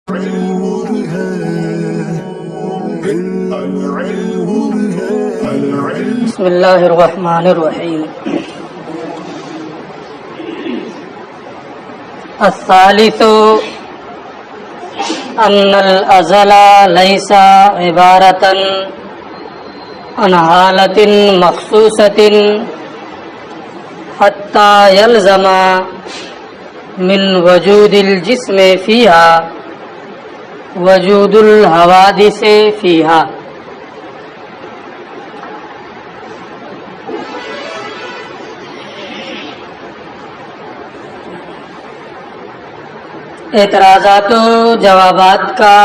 بسم اللہ الرحمن الرحیم۔ الثالث ان الازل لیس عبارۃ عن حالۃ مخصوصۃ حتی یلزم من وجود الجسم فیہا وجود الحوادث فیہا۔ اعتراضات و جوابات کا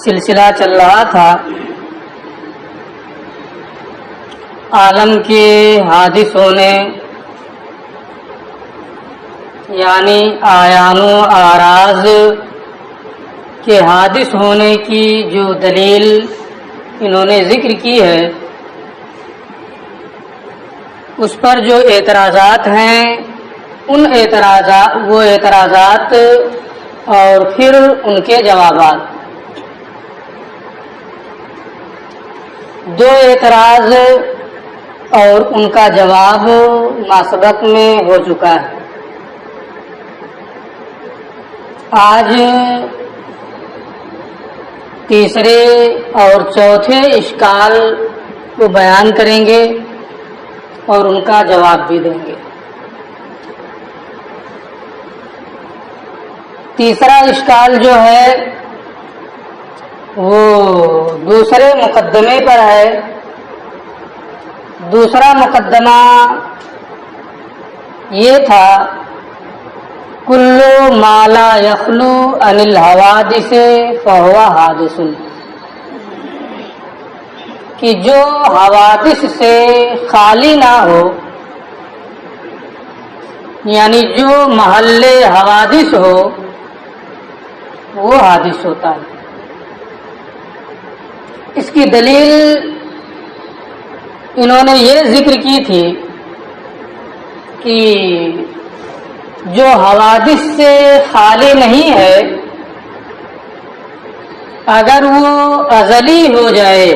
سلسلہ چل رہا تھا۔ عالم کے حادث ہونے یعنی اعیان و اعراض کے حادث ہونے کی جو دلیل انہوں نے ذکر کی ہے، اس پر جو اعتراضات ہیں وہ اعتراضات اور پھر ان کے جوابات، دو اعتراض اور ان کا جواب ماسبق میں ہو چکا ہے۔ آج تیسرے اور چوتھے اشکال کو بیان کریں گے اور ان کا جواب بھی دیں گے۔ تیسرا اشکال جو ہے وہ دوسرے مقدمے پر ہے۔ دوسرا مقدمہ یہ تھا کل ما لا یخلو عن الحوادث فہو حادث، کہ جو حوادث سے خالی نہ ہو، یعنی جو محل حوادث ہو وہ حادث ہوتا ہے۔ اس کی دلیل انہوں نے یہ ذکر کی تھی کہ جو حوادث سے خالی نہیں ہے، اگر وہ ازلی ہو جائے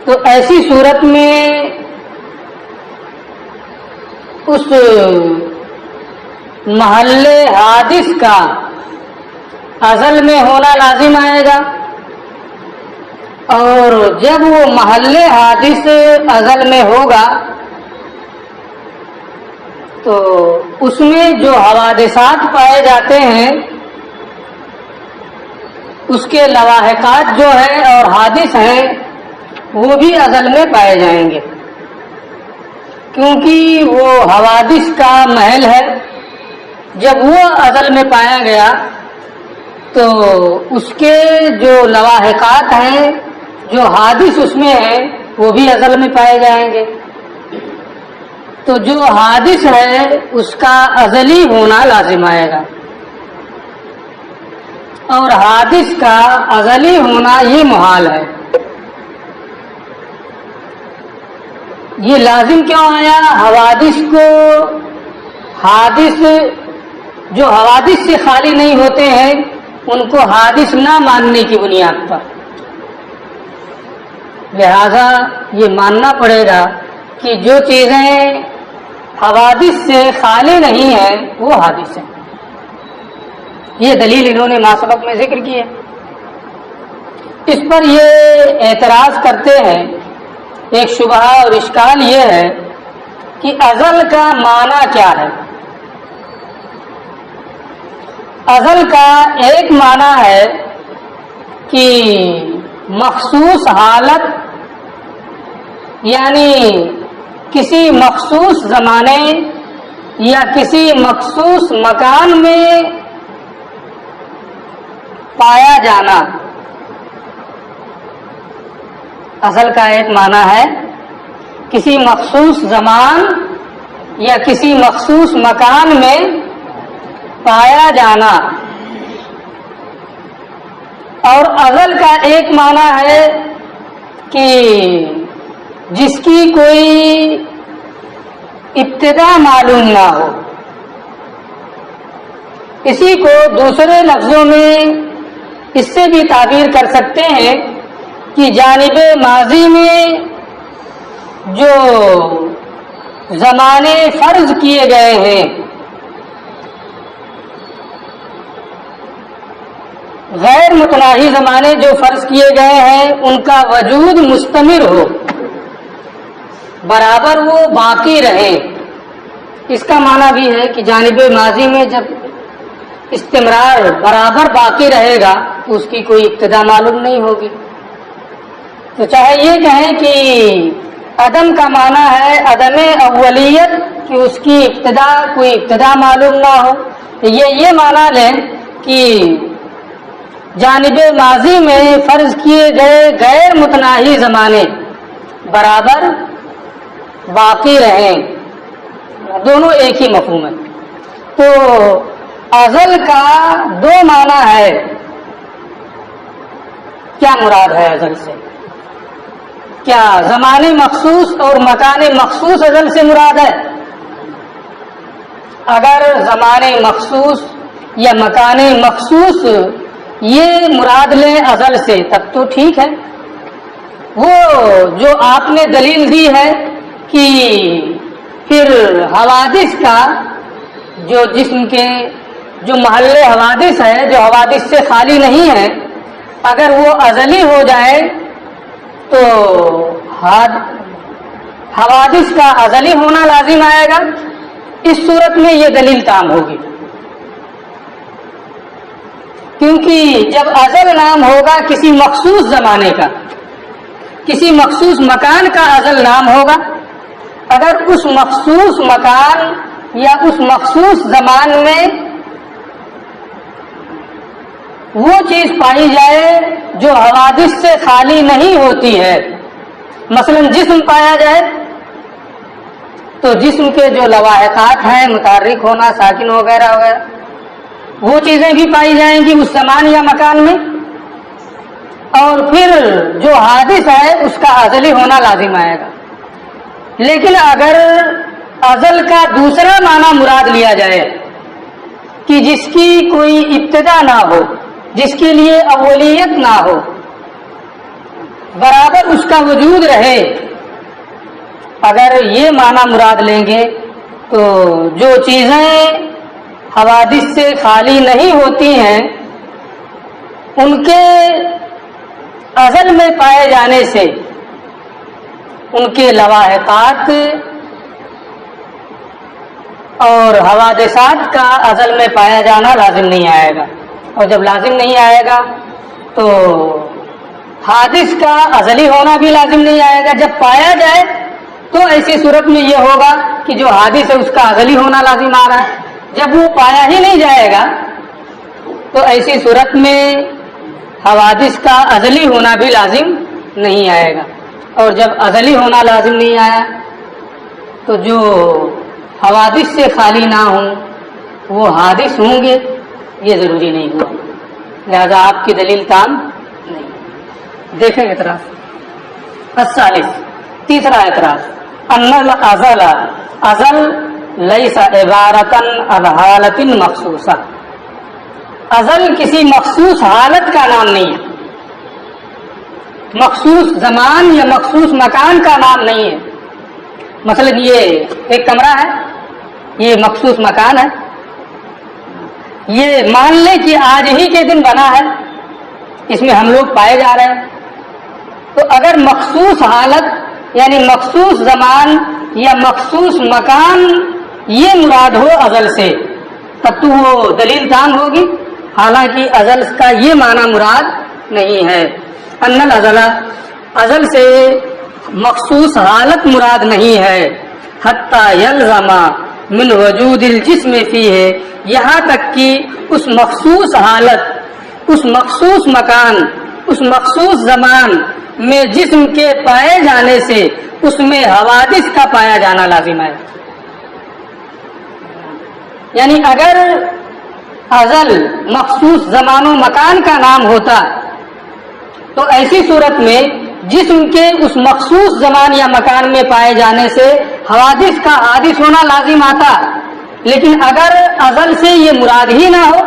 تو ایسی صورت میں اس محل حادث کا ازل میں ہونا لازم آئے گا، اور جب وہ محل حادث ازل میں ہوگا تو اس میں جو حوادثات پائے جاتے ہیں اس کے لواحقات جو ہیں اور حادث ہیں وہ بھی ازل میں پائے جائیں گے، کیونکہ وہ حوادث کا محل ہے۔ جب وہ ازل میں پایا گیا تو اس کے جو لواحقات ہیں، جو حادث اس میں ہیں، وہ بھی ازل میں پائے جائیں گے۔ تو جو حادث ہے اس کا ازلی ہونا لازم آئے گا، اور حادث کا ازلی ہونا یہ محال ہے۔ یہ لازم کیوں آیا؟ حوادث کو جو حوادث سے خالی نہیں ہوتے ہیں ان کو حادث نہ ماننے کی بنیاد پر، لہذا یہ ماننا پڑے گا کہ جو چیزیں حوادث سے خالی نہیں ہیں وہ حادث ہیں۔ یہ دلیل انہوں نے ماسبق میں ذکر کی ہے۔ اس پر یہ اعتراض کرتے ہیں، ایک شبہہ اور اشکال یہ ہے کہ ازل کا معنی کیا ہے؟ ازل کا ایک معنی ہے کہ مخصوص حالت، یعنی کسی مخصوص زمانے یا کسی مخصوص مکان میں پایا جانا۔ ازل کا ایک معنی ہے کسی مخصوص زمان یا کسی مخصوص مکان میں پایا جانا، اور ازل کا ایک معنی ہے کہ جس کی کوئی ابتدا معلوم نہ ہو، اسی کو دوسرے لفظوں میں اس سے بھی تعبیر کر سکتے ہیں کہ جانب ماضی میں جو زمانے فرض کیے گئے ہیں غیر متناہی زمانے جو فرض کیے گئے ہیں ان کا وجود مستمر ہو، برابر وہ باقی رہے۔ اس کا معنی بھی ہے کہ جانب ماضی میں جب استمرار برابر باقی رہے گا تو اس کی کوئی ابتدا معلوم نہیں ہوگی۔ تو چاہے یہ کہیں کہ عدم کا معنی ہے عدم اولیت، کہ اس کی ابتدا کوئی ابتدا معلوم نہ ہو، یہ معنی لیں کہ جانب ماضی میں فرض کیے گئے غیر متناہی زمانے برابر باقی رہیں، دونوں ایک ہی مفہوم ہے۔ تو ازل کا دو معنی ہے، کیا مراد ہے ازل سے؟ کیا زمان مخصوص اور مکان مخصوص ازل سے مراد ہے؟ اگر زمان مخصوص یا مکان مخصوص یہ مراد لیں ازل سے تب تو ٹھیک ہے۔ وہ جو آپ نے دلیل دی ہے کہ پھر حوادث کا جو جسم کے جو محل حوادث ہے، جو حوادث سے خالی نہیں ہے، اگر وہ ازلی ہو جائے تو حوادث کا ازلی ہونا لازم آئے گا۔ اس صورت میں یہ دلیل تام ہوگی، کیونکہ جب ازل نام ہوگا کسی مخصوص زمانے کا، کسی مخصوص مکان کا ازل نام ہوگا، اگر اس مخصوص مکان یا اس مخصوص زمان میں وہ چیز پائی جائے جو حوادث سے خالی نہیں ہوتی ہے، مثلا جسم پایا جائے تو جسم کے جو لواحقات ہیں، متحرک ہونا، ساکن وغیرہ وغیرہ، وہ چیزیں بھی پائی جائیں گی اس زمان یا مکان میں، اور پھر جو حادث ہے اس کا ازلی ہونا لازم آئے گا۔ لیکن اگر ازل کا دوسرا معنی مراد لیا جائے کہ جس کی کوئی ابتدا نہ ہو، جس کے لیے اولیت نہ ہو، برابر اس کا وجود رہے، اگر یہ معنی مراد لیں گے تو جو چیزیں حوادث سے خالی نہیں ہوتی ہیں ان کے ازل میں پائے جانے سے ان کے لواحقات اور حوادثات کا ازل میں پایا جانا لازم نہیں آئے گا، اور جب لازم نہیں آئے گا تو حادث کا ازلی ہونا بھی لازم نہیں آئے گا۔ جب پایا جائے تو ایسی صورت میں یہ ہوگا کہ جو حادث ہے اس کا ازلی ہونا لازم آ رہا ہے، جب وہ پایا ہی نہیں جائے گا تو ایسی صورت میں حوادث کا ازلی ہونا بھی لازم نہیں آئے گا، اور جب ازلی ہونا لازم نہیں آیا تو جو حوادث سے خالی نہ ہوں وہ حادث ہوں گے، یہ ضروری نہیں ہوا، لہذا آپ کی دلیل تام نہیں۔ دیکھیں اعتراض الثالث، تیسرا اعتراض، ان الازل ازل لیس عبارتن عن حالت مخصوصہ، ازل کسی مخصوص حالت کا نام نہیں ہے، مخصوص زمان یا مخصوص مکان کا نام نہیں ہے۔ مثلا یہ ایک کمرہ ہے، یہ مخصوص مکان ہے، یہ مان لیں کہ آج ہی کے دن بنا ہے، اس میں ہم لوگ پائے جا رہے ہیں، تو اگر مخصوص حالت یعنی مخصوص زمان یا مخصوص مکان یہ مراد ہو ازل سے تب تو وہ دلیل تام ہوگی، حالانکہ ازل کا یہ معنی مراد نہیں ہے۔ ان الازل، ازل سے مخصوص حالت مراد نہیں ہے، حتی یلزم من وجود الجسم فیہ، یہاں تک کہ اس مخصوص حالت، اس مخصوص مکان، اس مخصوص زمان میں جسم کے پائے جانے سے اس میں حوادث کا پایا جانا لازم ہے۔ یعنی اگر ازل مخصوص زمان و مکان کا نام ہوتا تو ایسی صورت میں جسم کے اس مخصوص زمان یا مکان میں پائے جانے سے حوادث کا حادث ہونا لازم آتا، لیکن اگر ازل سے یہ مراد ہی نہ ہو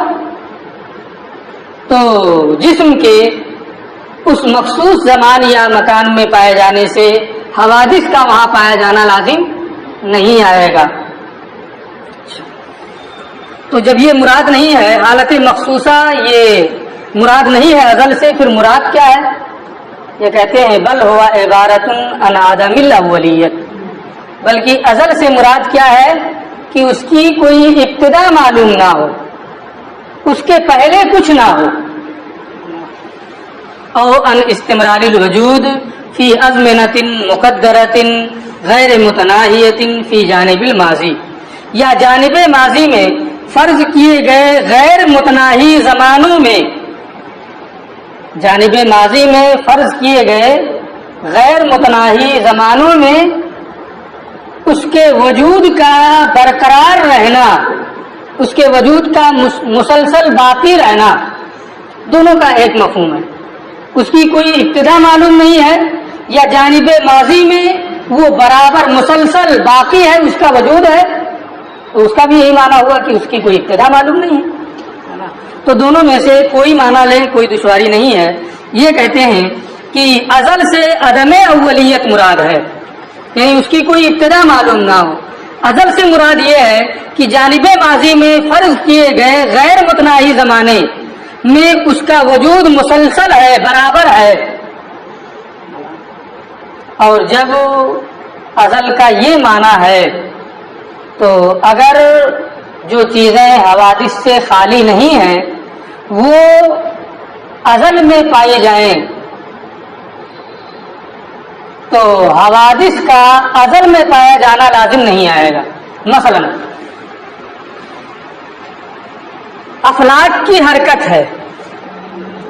تو جسم کے اس مخصوص زمان یا مکان میں پائے جانے سے حوادث کا وہاں پایا جانا لازم نہیں آئے گا۔ تو جب یہ مراد نہیں ہے، حالت مخصوصہ یہ مراد نہیں ہے ازل سے، پھر مراد کیا ہے؟ یہ کہتے ہیں بل ہوا عبارت عن عدم الاولیت، بلکہ ازل سے مراد کیا ہے کہ اس کی کوئی ابتدا معلوم نہ ہو، اس کے پہلے کچھ نہ ہو، او ان استمرار الوجود فی ازمنۃ مقدرۃ غیر متناہیۃ فی جانب الماضی، یا جانب ماضی میں فرض کیے گئے غیر متناہی زمانوں میں، جانب ماضی میں فرض کیے گئے غیر متناہی زمانوں میں اس کے وجود کا برقرار رہنا، اس کے وجود کا مسلسل باقی رہنا، دونوں کا ایک مفہوم ہے۔ اس کی کوئی ابتدا معلوم نہیں ہے، یا جانب ماضی میں وہ برابر مسلسل باقی ہے، اس کا وجود ہے، تو اس کا بھی یہی معنی ہوا کہ اس کی کوئی ابتدا معلوم نہیں ہے۔ تو دونوں میں سے کوئی معنی لیں، کوئی دشواری نہیں ہے۔ یہ کہتے ہیں کہ ازل سے عدم اولیت مراد ہے، یعنی اس کی کوئی ابتدا معلوم نہ ہو۔ ازل سے مراد یہ ہے کہ جانب ماضی میں فرض کیے گئے غیر متناہی زمانے میں اس کا وجود مسلسل ہے، برابر ہے۔ اور جب ازل کا یہ معنی ہے تو اگر جو چیزیں حوادث سے خالی نہیں ہیں وہ ازل میں پائے جائیں تو حوادث کا ازل میں پایا جانا لازم نہیں آئے گا۔ مثلا افلاک کی حرکت ہے،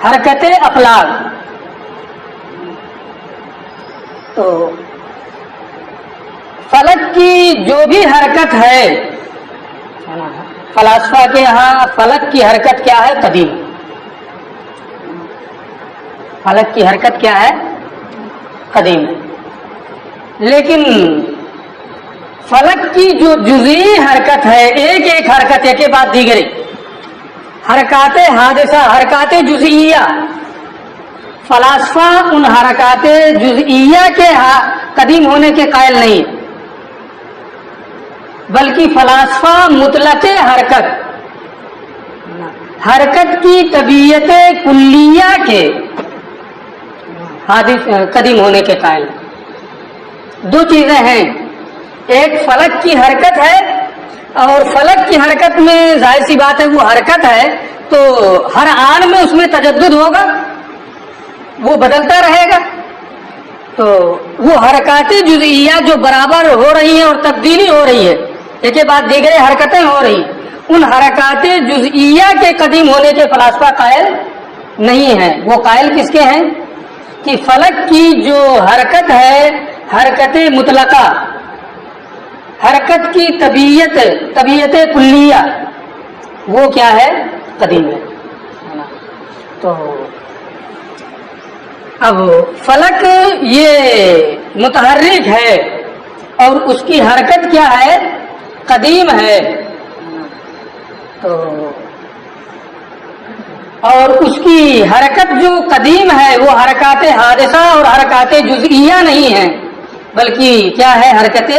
حرکت افلاک، تو فلک کی جو بھی حرکت ہے، فلاسفہ کے ہاں فلک کی حرکت کیا ہے؟ قدیم۔ فلک کی حرکت کیا ہے؟ قدیم۔ لیکن فلک کی جو جزئی حرکت ہے، ایک ایک حرکت ایک کے بعد دیگری، حرکات حادثہ، حرکات جزئیہ، فلاسفہ ان حرکات جزئیہ کے قدیم ہونے کے قائل نہیں، بلکہ فلاسفہ مطلق حرکت، حرکت کی طبیعت کلیہ کے حادث قدیم ہونے کے قائل۔ دو چیزیں ہیں، ایک فلک کی حرکت ہے، اور فلک کی حرکت میں ظاہر سی بات ہے وہ حرکت ہے تو ہر آن میں اس میں تجدد ہوگا، وہ بدلتا رہے گا، تو وہ حرکات جزئیہ جو برابر ہو رہی ہیں اور تبدیلی ہو رہی ہے، ایک کے بعد دیگر حرکتیں ہو رہی، ان حرکات جزئیہ کے قدیم ہونے کے فلاسفہ قائل نہیں ہیں۔ وہ قائل کس کے ہیں کہ فلک کی جو حرکت ہے، حرکت مطلقہ، حرکت کی طبیعت کلیہ، وہ کیا ہے؟ قدیم ہے۔ تو اب فلک یہ متحرک ہے اور اس کی حرکت کیا ہے؟ قدیم ہے، تو اور اس کی حرکت جو قدیم ہے وہ حرکات حادثہ اور حرکات جزئیہ نہیں ہے، بلکہ کیا ہے؟ حرکت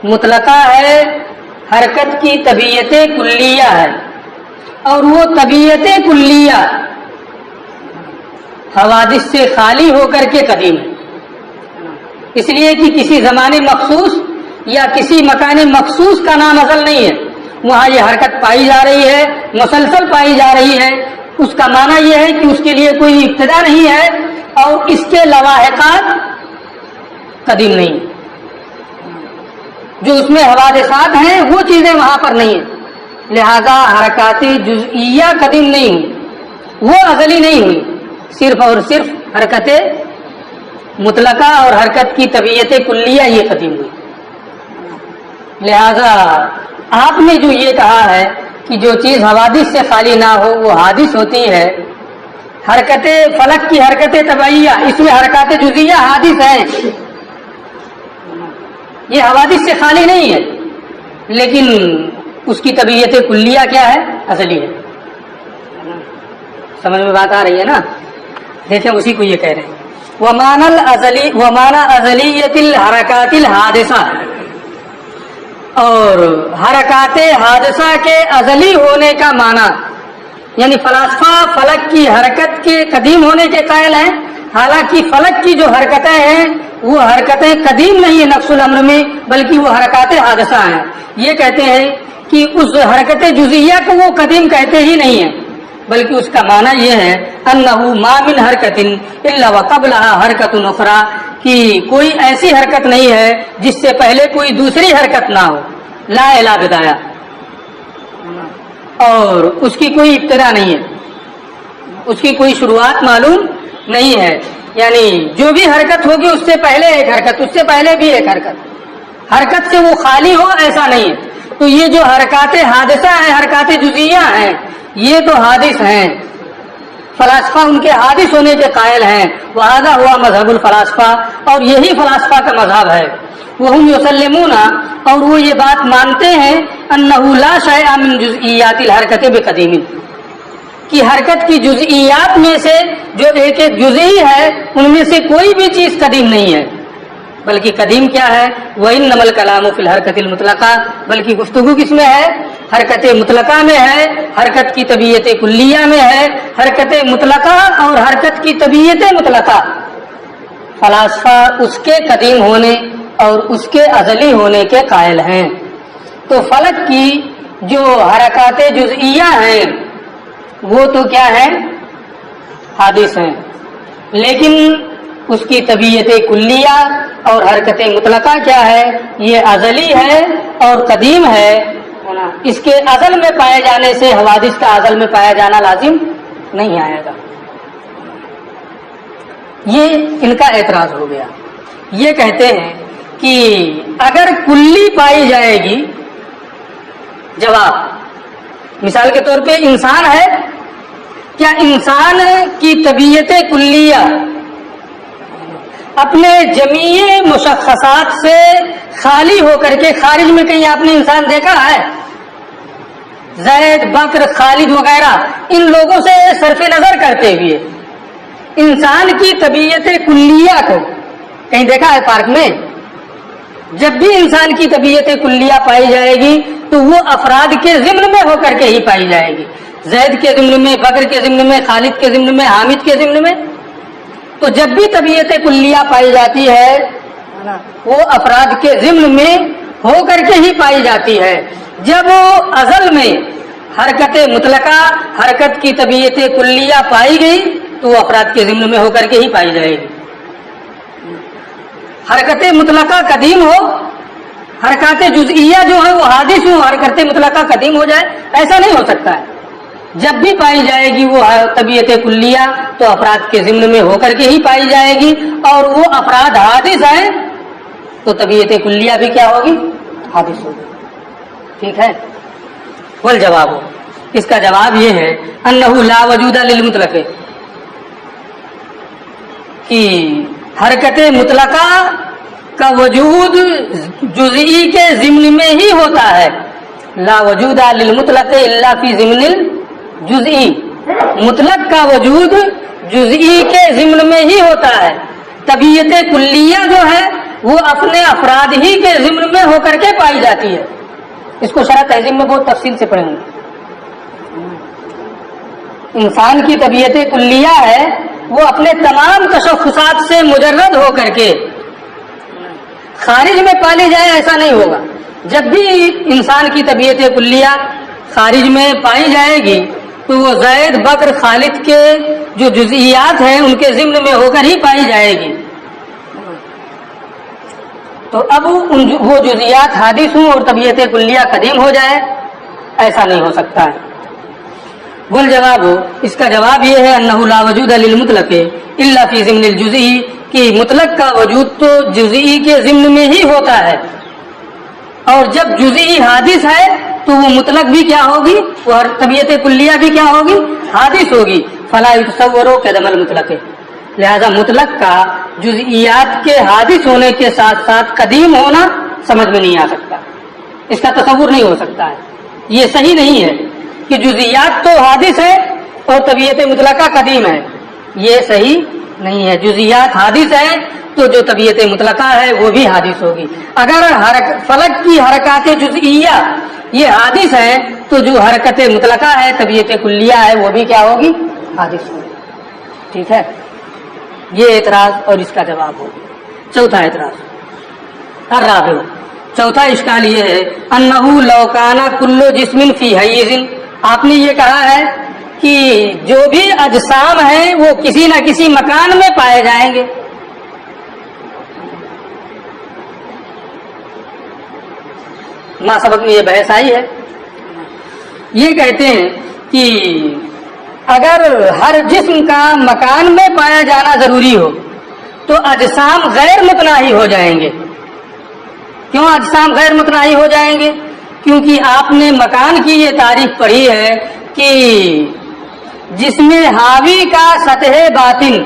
مطلقہ ہے، حرکت کی طبیعت کلیہ ہے، اور وہ طبیعت کلیہ حوادث سے خالی ہو کر کے قدیم ہے، اس لیے کہ کسی زمانے مخصوص یا کسی مکان مخصوص کا نام ازل نہیں ہے، وہاں یہ حرکت پائی جا رہی ہے، مسلسل پائی جا رہی ہے، اس کا معنی یہ ہے کہ اس کے لیے کوئی ابتدا نہیں ہے اور اس کے لواحقات قدیم نہیں، جو اس میں حوادثات ہیں وہ چیزیں وہاں پر نہیں ہیں، لہذا حرکات جزئیہ قدیم نہیں ہوئی، وہ ازلی نہیں ہوئی، صرف اور صرف حرکت مطلقہ اور حرکت کی طبیعت کلیہ یہ قدیم ہوئی۔ لہذا آپ نے جو یہ کہا ہے کہ جو چیز حوادث سے خالی نہ ہو وہ حادث ہوتی ہے، حرکت فلک کی حرکت طبیعیہ، اس میں حرکات جزئیہ حادث ہیں، یہ حوادث سے خالی نہیں ہے، لیکن اس کی طبیعت کلیہ کیا ہے؟ ازلی ہے. سمجھ میں بات آ رہی ہے نا؟ دیکھیں اسی کو یہ کہہ رہے ہیں ومعنى ازلیت الحرکات الحادثہ، اور حرکات حادثہ کے ازلی ہونے کا معنی، یعنی فلاسفہ فلک کی حرکت کے قدیم ہونے کے قائل ہیں، حالانکہ فلک کی جو حرکتیں ہیں وہ حرکتیں قدیم نہیں ہیں نفس الامر میں، بلکہ وہ حرکات حادثہ ہیں. یہ کہتے ہیں کہ اس حرکت جزئیہ کو وہ قدیم کہتے ہی نہیں ہیں، بلکہ اس کا معنی یہ ہے انہ ما من حرکت الا وقبلها حرکت اخرى، کہ کوئی ایسی حرکت نہیں ہے جس سے پہلے کوئی دوسری حرکت نہ ہو. لا الا بدایا، اور اس کی کوئی ابتدا نہیں ہے، اس کی کوئی شروعات معلوم نہیں ہے. یعنی جو بھی حرکت ہوگی اس سے پہلے ایک حرکت، اس سے پہلے بھی ایک حرکت سے وہ خالی ہو ایسا نہیں ہے. تو یہ جو حرکات حادثہ ہیں، حرکات جزئیہ ہیں، یہ تو حادث ہیں. فلاسفہ ان کے حادث ہونے کے قائل ہیں. وہذا ہوا مذہب الفلاسفہ، اور یہی فلاسفہ کا مذہب ہے. وہم یسلمون، اور وہ یہ بات مانتے ہیں انہ لا شیء من جزئیات الحرکت بقدیم، کہ حرکت کی جزئیات میں سے جو ایک ایک جزئی ہے ان میں سے کوئی بھی چیز قدیم نہیں ہے، بلکہ قدیم کیا ہے؟ وَإِنَّمَا الْكَلَامُ فِي الْحَرْكَةِ الْمُطْلَقَةِ، بلکہ گفتگو کس میں ہے؟ حرکت مطلقہ میں ہے، حرکت کی طبیعت کلیہ میں ہے. حرکت مطلقہ اور حرکت کی طبیعت مطلقہ، فلاسفہ اس کے قدیم ہونے اور اس کے ازلی ہونے کے قائل ہیں. تو فلک کی جو حرکات جزئیہ ہیں وہ تو کیا ہے؟ حادث ہیں، لیکن اس کی طبیعت کلیہ اور حرکت مطلقہ کیا ہے؟ یہ ازلی ہے اور قدیم ہے. اس کے ازل میں پائے جانے سے حوادث کا ازل میں پایا جانا لازم نہیں آئے گا. یہ ان کا اعتراض ہو گیا. یہ کہتے ہیں کہ اگر کلی پائی جائے گی، جواب مثال کے طور پہ انسان ہے، کیا انسان کی طبیعت کلیہ اپنے جمیع مشخصات سے خالی ہو کر کے خارج میں کہیں آپ نے انسان دیکھا ہے؟ زید، بکر، خالد وغیرہ ان لوگوں سے صرف نظر کرتے ہوئے انسان کی طبیعت کلیہ کو کہیں دیکھا ہے پارک میں؟ جب بھی انسان کی طبیعت کلیہ پائی جائے گی تو وہ افراد کے ضمن میں ہو کر کے ہی پائی جائے گی، زید کے ضمن میں، بکر کے ضمن میں، خالد کے ضمن میں، حامد کے ضمن میں. تو جب بھی طبیعت کلیہ پائی جاتی ہے وہ افراد کے ضمن میں ہو کر کے ہی پائی جاتی ہے. جب ازل میں حرکت مطلقہ، حرکت کی طبیعت کلیہ پائی گئی تو وہ افراد کے ضمن میں ہو کر کے ہی پائی جائے گی. حرکت مطلقہ قدیم ہو، حرکات جزئیہ جو ہے وہ حادث ہو، حرکت مطلقہ قدیم ہو جائے، ایسا نہیں ہو سکتا ہے. جب بھی پائی جائے گی وہ طبیعت کلیہ تو افراد کے ضمن میں ہو کر کے ہی پائی جائے گی، اور وہ افراد حادث ہیں تو طبیعت کلیہ بھی کیا ہوگی؟ حادث ہوگی. ٹھیک ہے. والجواب، اس کا جواب یہ ہے انہ لا وجود للمطلق، کہ حرکت مطلقہ کا وجود جزئی کے ضمن میں ہی ہوتا ہے. لا وجود للمطلق الا فی ضمن الجزئی، مطلق کا وجود جزئی کے ضمن میں ہی ہوتا ہے. طبیعت کلیہ جو ہے وہ اپنے افراد ہی کے ضمن میں ہو کر کے پائی جاتی ہے. اس کو شرح تہذیب میں بہت تفصیل سے پڑھیں گے. انسان کی طبیعت کلیہ ہے وہ اپنے تمام تشخصات سے مجرد ہو کر کے خارج میں پالی جائے ایسا نہیں ہوگا. جب بھی انسان کی طبیعت کلیہ خارج میں پائی جائے گی تو وہ زید، بکر، خالد کے جو جزئیات ہیں ان کے ضمن میں ہو کر ہی پائی جائے گی. تو اب وہ جزئیات حادث ہوں اور طبیعت کلیہ قدیم ہو جائے، ایسا نہیں ہو سکتا ہے. والجواب، اس کا جواب یہ ہے انہ لا وجود للمطلق الا فی ضمن الجزئی، کہ مطلق کا وجود تو جزئی کے ضمن میں ہی ہوتا ہے، اور جب جزئی حادث ہے تو وہ مطلق بھی کیا ہوگی؟ وہ طبیعت کلیہ بھی کیا ہوگی؟ حادث ہوگی. فلا يتصور قدم المطلق، لہذا مطلق کا جزئیات کے حادث ہونے کے ساتھ ساتھ قدیم ہونا سمجھ میں نہیں آ سکتا، اس کا تصور نہیں ہو سکتا ہے. یہ صحیح نہیں ہے کہ جزیات تو حادث ہے اور طبیعت مطلقہ قدیم ہے، یہ صحیح نہیں ہے. جزیات حادث ہے تو جو طبیعت مطلقہ ہے وہ بھی حادث ہوگی. اگر فلک کی حرکات جزئیہ یہ حادث ہے تو جو حرکت مطلقہ ہے طبیعت کلیہ ہے وہ بھی کیا ہوگی؟ حادث ہوگی. ٹھیک ہے، یہ اعتراض اور اس کا جواب ہوگا. چوتھا اعتراض الرابع، چوتھا اشکال یہ ہے انہ لو کان کل جسم فی حیز، آپ نے یہ کہا ہے کہ جو بھی اجسام ہیں وہ کسی نہ کسی مکان میں پائے جائیں گے. ماں سبق میں یہ بحث آئی ہے. یہ کہتے ہیں کہ اگر ہر جسم کا مکان میں پایا جانا ضروری ہو تو اجسام غیر متناہی ہو جائیں گے. کیوں اجسام غیر متناہی ہو جائیں گے؟ کیونکہ آپ نے مکان کی یہ تعریف پڑھی ہے کہ جسم حاوی کا سطح باطن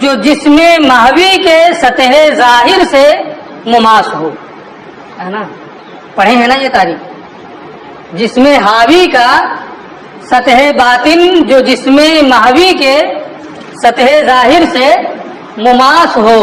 جو جسم محوی کے سطح ظاہر سے مماس ہو، ہے نا؟ پڑھے ہیں نا یہ تعریف. جسم حاوی کا سطح باطن جو جسم محوی کے سطح ظاہر سے مماس ہو.